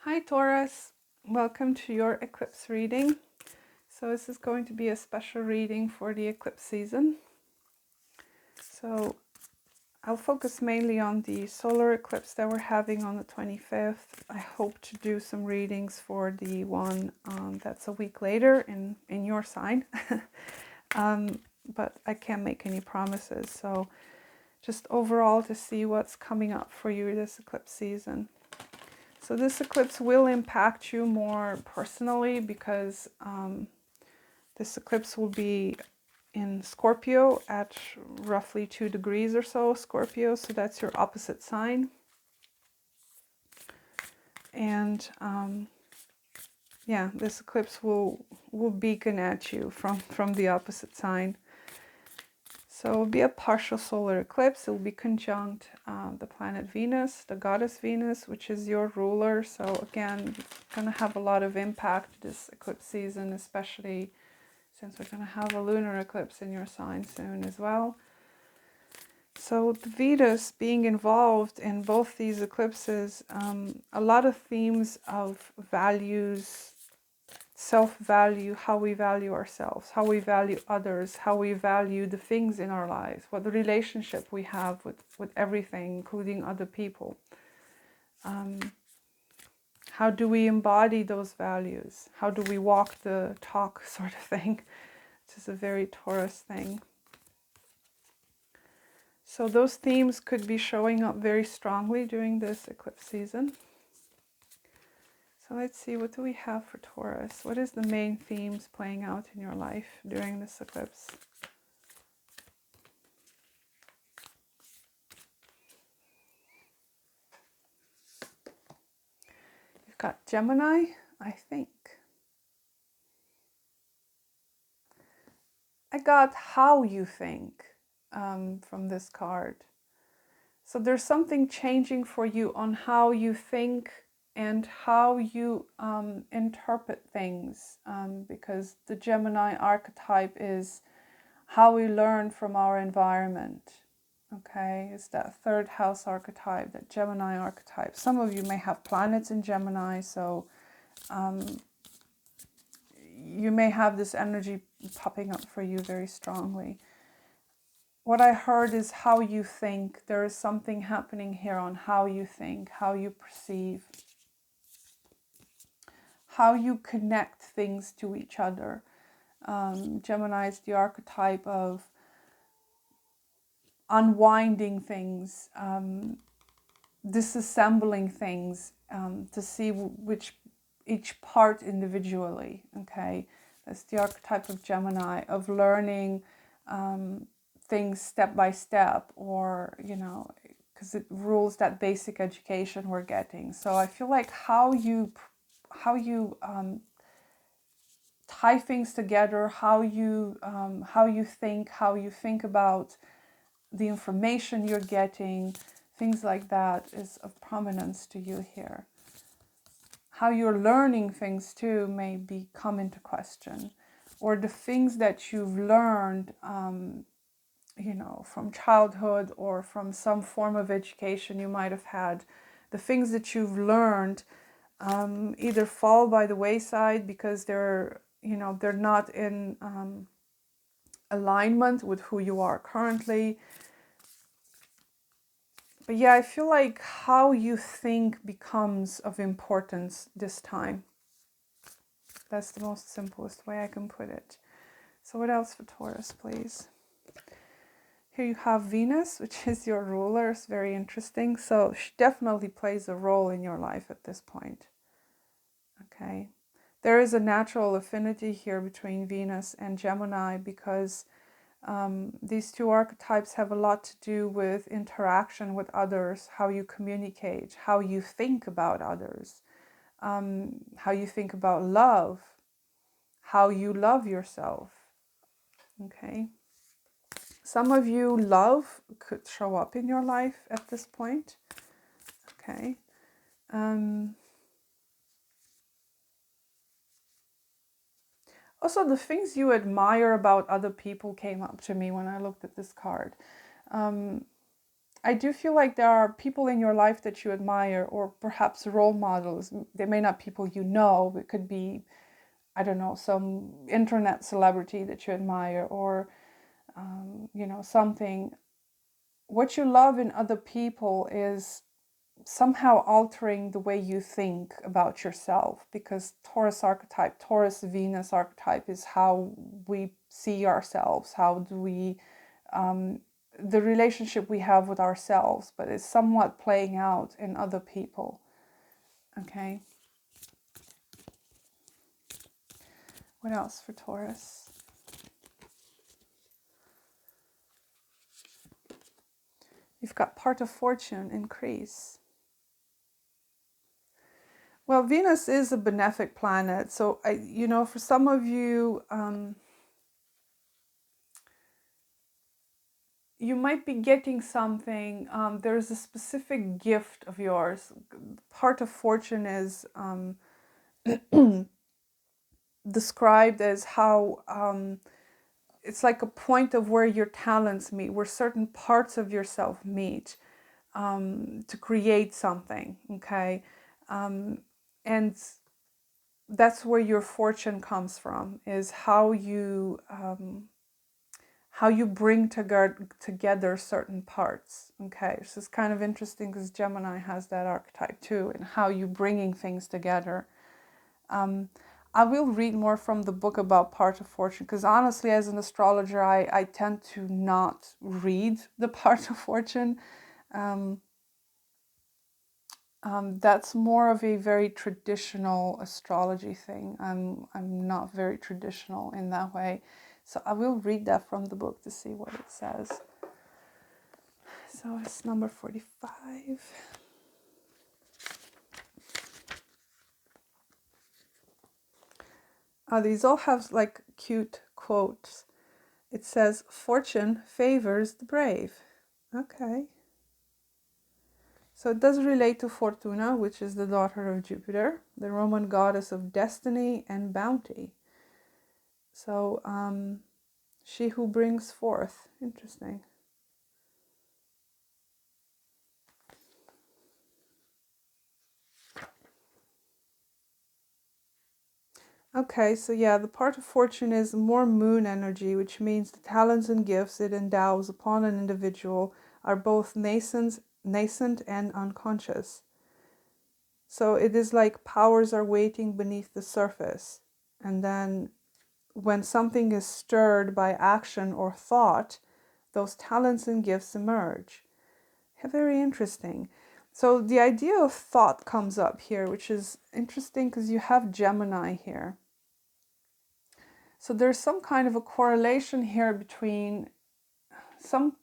Hi Taurus, welcome to your eclipse reading. So this is going to be a special reading for the eclipse season. So I'll focus mainly on the solar eclipse that we're having on the 25th. I hope to do some readings for the one that's a week later in your sign. But I can't make any promises. So just overall to see what's coming up for you this eclipse season. So this eclipse will impact you more personally because this eclipse will be in Scorpio at roughly 2 degrees or so, Scorpio, so that's your opposite sign. And yeah, this eclipse will beacon at you from the opposite sign. So it will be a partial solar eclipse. It will be conjunct the planet Venus, the goddess Venus, which is your ruler. So again, it's going to have a lot of impact this eclipse season, especially since we're going to have a lunar eclipse in your sign soon as well. So the Venus being involved in both these eclipses, a lot of themes of values, self-value, how we value ourselves, how we value others, how we value the things in our lives, what the relationship we have with everything, including other people. How do we embody those values? How do we walk the talk, sort of thing, which is a very Taurus thing. So those themes could be showing up very strongly during this eclipse season. So let's see, what do we have for Taurus? What is the main themes playing out in your life during this eclipse? You've got Gemini, I think. I got how you think from this card. So there's something changing for you on how you think and how you interpret things, because the Gemini archetype is how we learn from our environment. Okay, it's that third house archetype, that Gemini archetype. Some of you may have planets in Gemini, so you may have this energy popping up for you very strongly. What I heard is how you think. There is something happening here on how you think, how you perceive, how you connect things to each other. Gemini is the archetype of unwinding things, disassembling things, to see which each part individually. Okay, that's the archetype of Gemini, of learning things step by step, or because it rules that basic education we're getting. So I feel like how you tie things together, how you think about the information you're getting, things like that is of prominence to you here. How you're learning things too may come into question, or the things that you've learned, from childhood or from some form of education you might have had. The things that you've learned either fall by the wayside because they're not in alignment with who you are currently. But yeah, I feel like how you think becomes of importance this time. That's the most simplest way I can put it. So what else for Taurus, please? Here you have Venus, which is your ruler. It's very interesting. So she definitely plays a role in your life at this point. Okay. There is a natural affinity here between Venus and Gemini because these two archetypes have a lot to do with interaction with others, how you communicate, how you think about others, how you think about love, how you love yourself. Okay. Some of you, love could show up in your life at this point. Okay. Also, the things you admire about other people came up to me when I looked at this card. I do feel like there are people in your life that you admire, or perhaps role models. They may not be people you know, it could be, I don't know, some internet celebrity that you admire, or, you know, something. What you love in other people is somehow altering the way you think about yourself, because Taurus archetype, Taurus Venus archetype is how we see ourselves, how do we, the relationship we have with ourselves, but it's somewhat playing out in other people. Okay. What else for Taurus? You've got part of fortune increase. Well, Venus is a benefic planet, so you know, for some of you, you might be getting something. There's a specific gift of yours. Part of fortune is described as how it's like a point of where your talents meet, where certain parts of yourself meet to create something. Okay, and that's where your fortune comes from. Is how you bring together certain parts. Okay, this is kind of interesting because Gemini has that archetype too, and how you bringing things together. I will read more from the book about part of fortune, because honestly, as an astrologer, I tend to not read the part of fortune. That's more of a very traditional astrology thing. I'm not very traditional in that way. So I will read that from the book to see what it says. So it's number 45. These all have like cute quotes. It says, "Fortune favors the brave." Okay. So it does relate to Fortuna, which is the daughter of Jupiter, the Roman goddess of destiny and bounty. So she who brings forth. Interesting. Okay, so yeah, the part of fortune is more moon energy, which means the talents and gifts it endows upon an individual are both nascent and unconscious. So it is like powers are waiting beneath the surface. And then when something is stirred by action or thought, those talents and gifts emerge. Very interesting. So the idea of thought comes up here, which is interesting because you have Gemini here. So there's some kind of a correlation here between some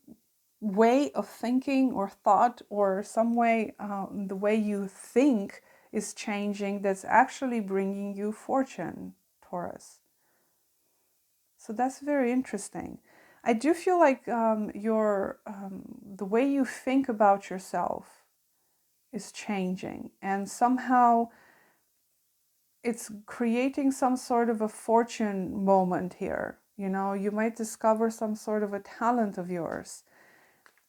way of thinking or thought, or some way the way you think is changing, that's actually bringing you fortune, Taurus. So that's very interesting. I do feel like the way you think about yourself is changing, and somehow it's creating some sort of a fortune moment here. You know, you might discover some sort of a talent of yours.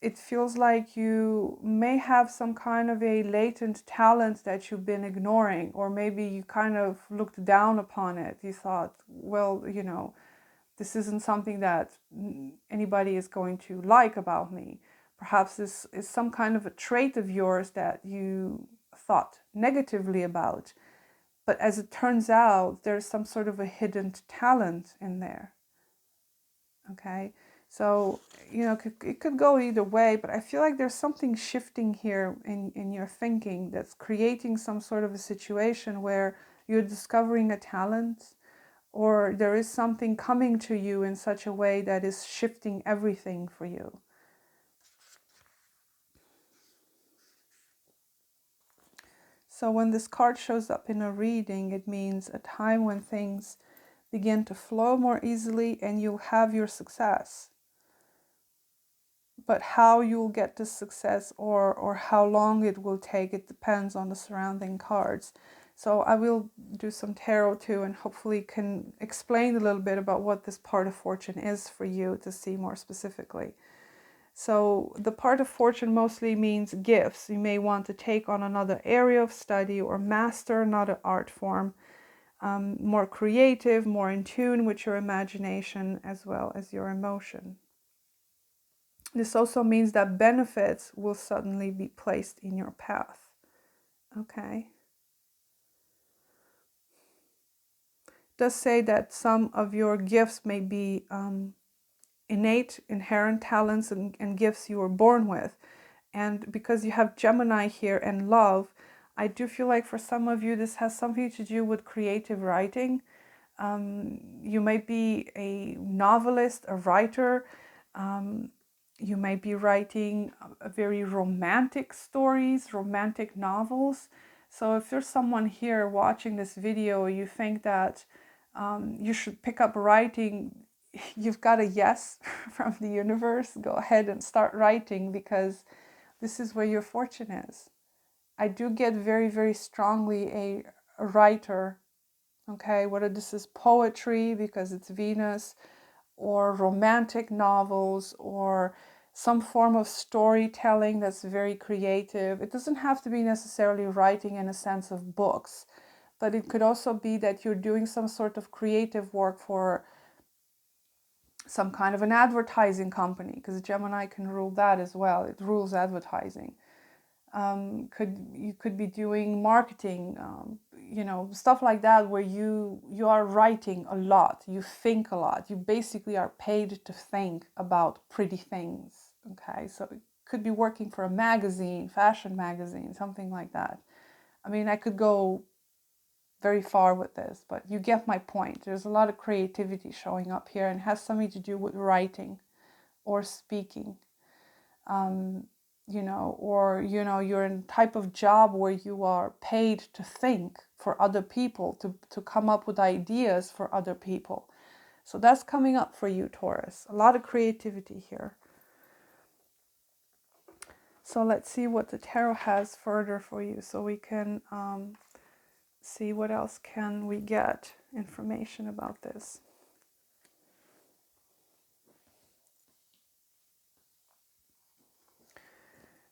It feels like you may have some kind of a latent talent that you've been ignoring, or maybe you kind of looked down upon it. You thought, well, you know, this isn't something that anybody is going to like about me. Perhaps this is some kind of a trait of yours that you thought negatively about. But as it turns out, there's some sort of a hidden talent in there. Okay, so, you know, it could go either way, but I feel like there's something shifting here in your thinking that's creating some sort of a situation where you're discovering a talent, or there is something coming to you in such a way that is shifting everything for you. So when this card shows up in a reading, it means a time when things begin to flow more easily and you'll have your success. But how you'll get to success, or how long it will take, it depends on the surrounding cards. So I will do some tarot too, and hopefully can explain a little bit about what this part of fortune is for you to see more specifically. So the part of fortune mostly means gifts. You may want to take on another area of study or master another art form, more creative, more in tune with your imagination as well as your emotion. This also means that benefits will suddenly be placed in your path. Okay. It does say that some of your gifts may be innate, inherent talents and gifts you were born with. And because you have Gemini here and love, I do feel like for some of you, this has something to do with creative writing. You might be a novelist, a writer. You might be writing a very romantic stories, romantic novels. So if there's someone here watching this video, you think that you should pick up writing, you've got a yes from the universe. Go ahead and start writing, because this is where your fortune is. I do get very, very strongly a writer, okay? Whether this is poetry because it's Venus, or romantic novels, or some form of storytelling that's very creative. It doesn't have to be necessarily writing in a sense of books, but it could also be that you're doing some sort of creative work for some kind of an advertising company, because Gemini can rule that as well. It rules advertising. You could be doing marketing, stuff like that, where you are writing a lot, you think a lot, you basically are paid to think about pretty things. Okay, so it could be working for a magazine, fashion magazine, something like that. I mean, I could go very far with this, but you get my point. There's a lot of creativity showing up here, and has something to do with writing or speaking. You're in a type of job where you are paid to think for other people, to come up with ideas for other people. So that's coming up for you, Taurus. A lot of creativity here. So let's see what the tarot has further for you, so we can see what else can we get information about this.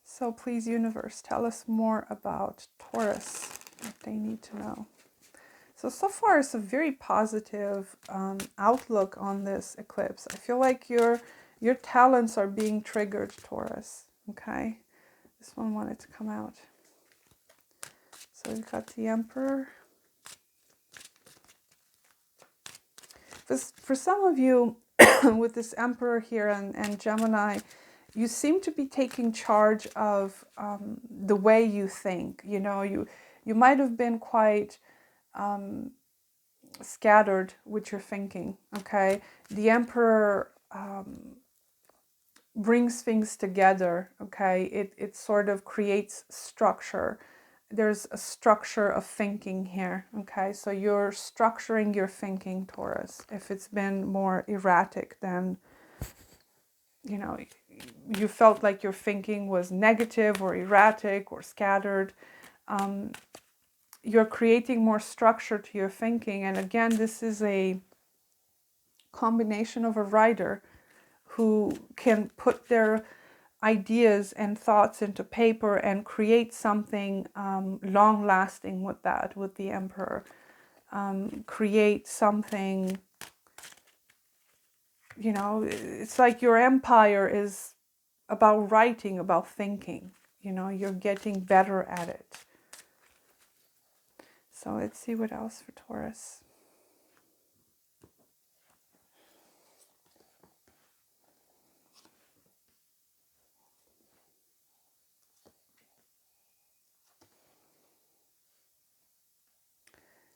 So please, universe, tell us more about Taurus, what they need to know. So far it's a very positive outlook on this eclipse. I feel like your talents are being triggered, Taurus. Okay, this one wanted to come out. So we've got the Emperor. For some of you, with this Emperor here and Gemini, you seem to be taking charge of the way you think. You might have been quite scattered with your thinking. Okay, the Emperor brings things together. Okay, it sort of creates structure. There's a structure of thinking here. Okay, so you're structuring your thinking, Taurus. If it's been more erratic, then you felt like your thinking was negative or erratic or scattered. You're creating more structure to your thinking. And again, this is a combination of a writer who can put their ideas and thoughts into paper and create something long lasting with that, with the Emperor. Create something, it's like your empire is about writing, about thinking. You're getting better at it. So let's see what else for Taurus.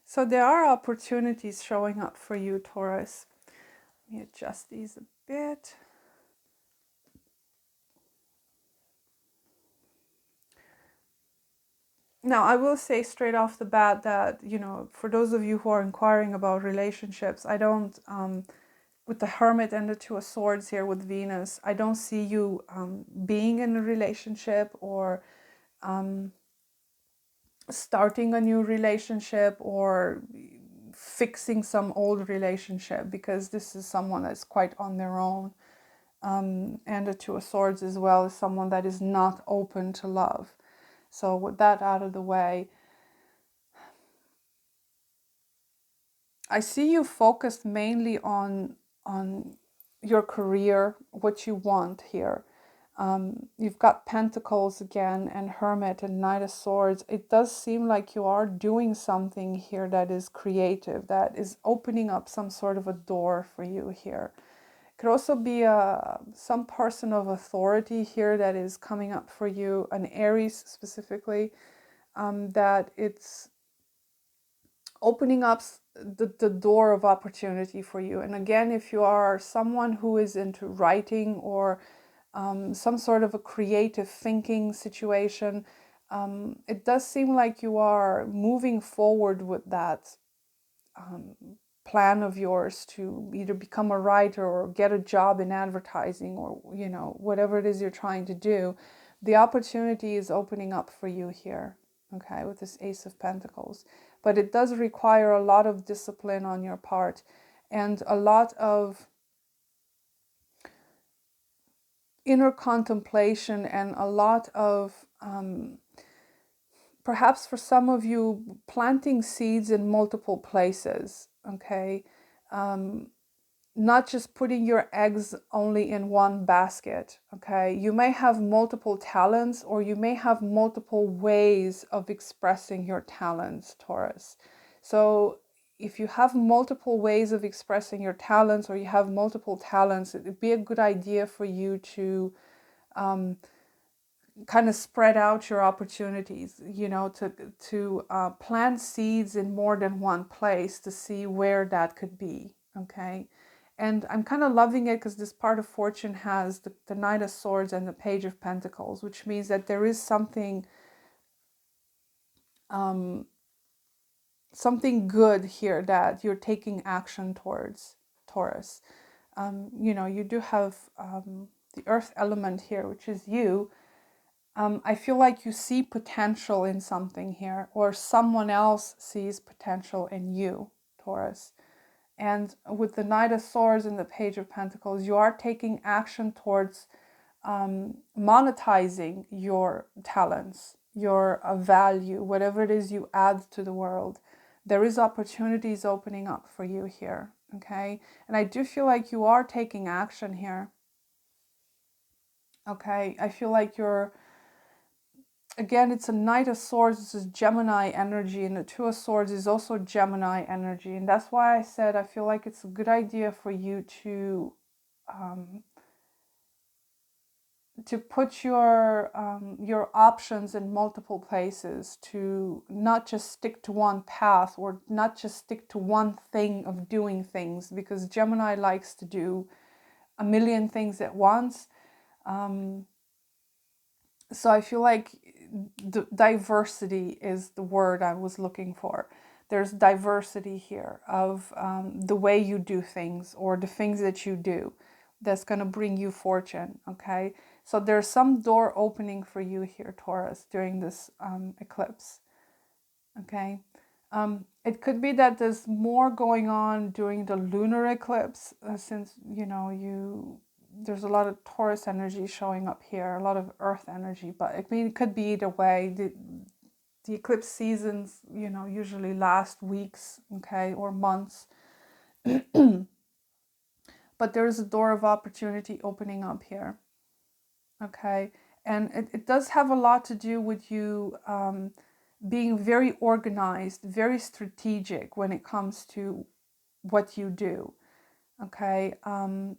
So there are opportunities showing up for you, Taurus. Let me adjust these a bit. Now, I will say straight off the bat that, for those of you who are inquiring about relationships, I don't, with the Hermit and the Two of Swords here with Venus, I don't see you being in a relationship or starting a new relationship or fixing some old relationship, because this is someone that's quite on their own. and the Two of Swords as well is someone that is not open to love. So with that out of the way, I see you focused mainly on your career, what you want here. You've got Pentacles again and Hermit and Knight of Swords. It does seem like you are doing something here that is creative, that is opening up some sort of a door for you here. It could also be some person of authority here that is coming up for you, an Aries specifically, that it's opening up the door of opportunity for you. And again, if you are someone who is into writing or some sort of a creative thinking situation, it does seem like you are moving forward with that plan of yours to either become a writer or get a job in advertising, or whatever it is you're trying to do. The opportunity is opening up for you here, okay, with this Ace of Pentacles. But it does require a lot of discipline on your part and a lot of inner contemplation and a lot of perhaps for some of you planting seeds in multiple places, okay, not just putting your eggs only in one basket, okay. You may have multiple talents, or you may have multiple ways of expressing your talents, Taurus. So if you have multiple ways of expressing your talents, or you have multiple talents, it'd be a good idea for you to kind of spread out your opportunities, to plant seeds in more than one place to see where that could be, okay. And I'm kind of loving it because this part of fortune has the Knight of Swords and the Page of Pentacles, which means that there is something something good here that you're taking action towards, Taurus. You do have the earth element here, which is you. I feel like you see potential in something here, or someone else sees potential in you, Taurus. And with the Knight of Swords and the Page of Pentacles, you are taking action towards monetizing your talents, your value, whatever it is you add to the world. There is opportunities opening up for you here, okay? And I do feel like you are taking action here, okay? I feel like you're, again, it's a Knight of Swords. This is Gemini energy, and the Two of Swords is also Gemini energy. And that's why I said I feel like it's a good idea for you to put your options in multiple places, to not just stick to one path, or not just stick to one thing of doing things, because Gemini likes to do a million things at once. So I feel like diversity is the word I was looking for. There's diversity here of the way you do things, or the things that you do, that's going to bring you fortune, okay? So there's some door opening for you here, Taurus, during this eclipse, okay? It could be that there's more going on during the lunar eclipse, since, there's a lot of Taurus energy showing up here, a lot of earth energy, but I mean, it could be either way. The eclipse seasons, usually last weeks, okay, or months. But there is a door of opportunity opening up here, okay? And it does have a lot to do with you being very organized, very strategic when it comes to what you do, okay?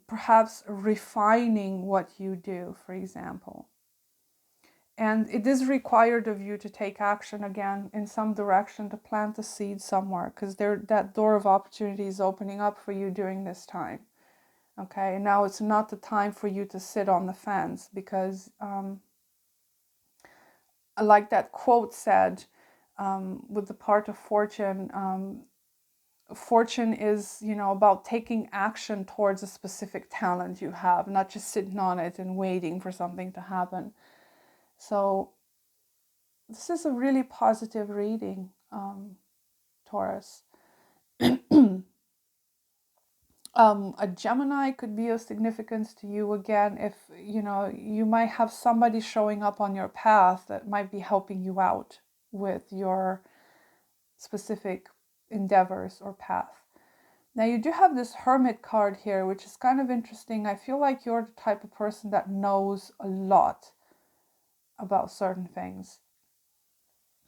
Perhaps refining what you do, for example. And it is required of you to take action again in some direction, to plant the seed somewhere, because that door of opportunity is opening up for you during this time. Okay, now it's not the time for you to sit on the fence, because like that quote said, with the part of fortune, fortune is, about taking action towards a specific talent you have, not just sitting on it and waiting for something to happen. So this is a really positive reading, Taurus. A Gemini could be of significance to you again if, you know, you might have somebody showing up on your path that might be helping you out with your specific endeavors or path. Now you do have this Hermit card here, which is kind of interesting. I feel like you're the type of person that knows a lot about certain things.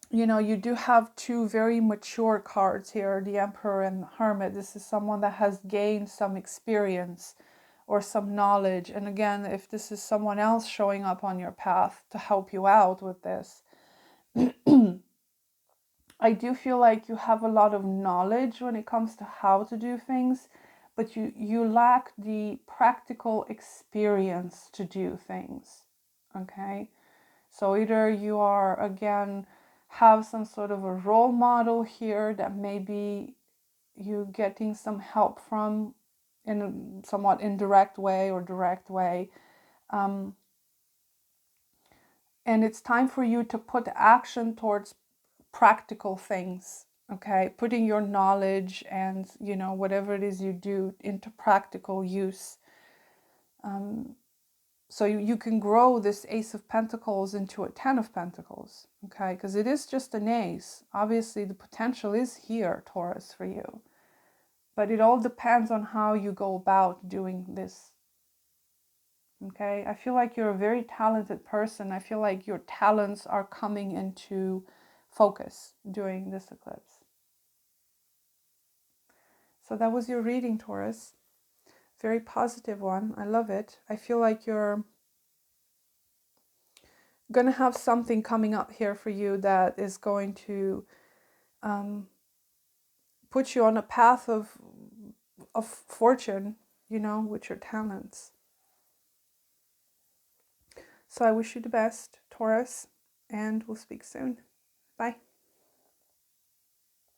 You know, you do have two very mature cards here, the Emperor and the Hermit. This is someone that has gained some experience or some knowledge. And again, if this is someone else showing up on your path to help you out with this, I do feel like you have a lot of knowledge when it comes to how to do things, but you lack the practical experience to do things. Okay? So either you are, again, have some sort of a role model here that maybe you getting some help from in a somewhat indirect way or direct way. And it's time for you to put action towards practical things. Okay, putting your knowledge and, you know, whatever it is you do into practical use. So you can grow this Ace of Pentacles into a Ten of Pentacles, okay? Because it is just an ace. Obviously, the potential is here, Taurus, for you. But it all depends on how you go about doing this, okay? I feel like you're a very talented person. I feel like your talents are coming into focus during this eclipse. So that was your reading, Taurus. Very positive one. I love it. I feel like you're going to have something coming up here for you that is going to put you on a path of fortune, you know, with your talents. So I wish you the best, Taurus, and we'll speak soon. Bye.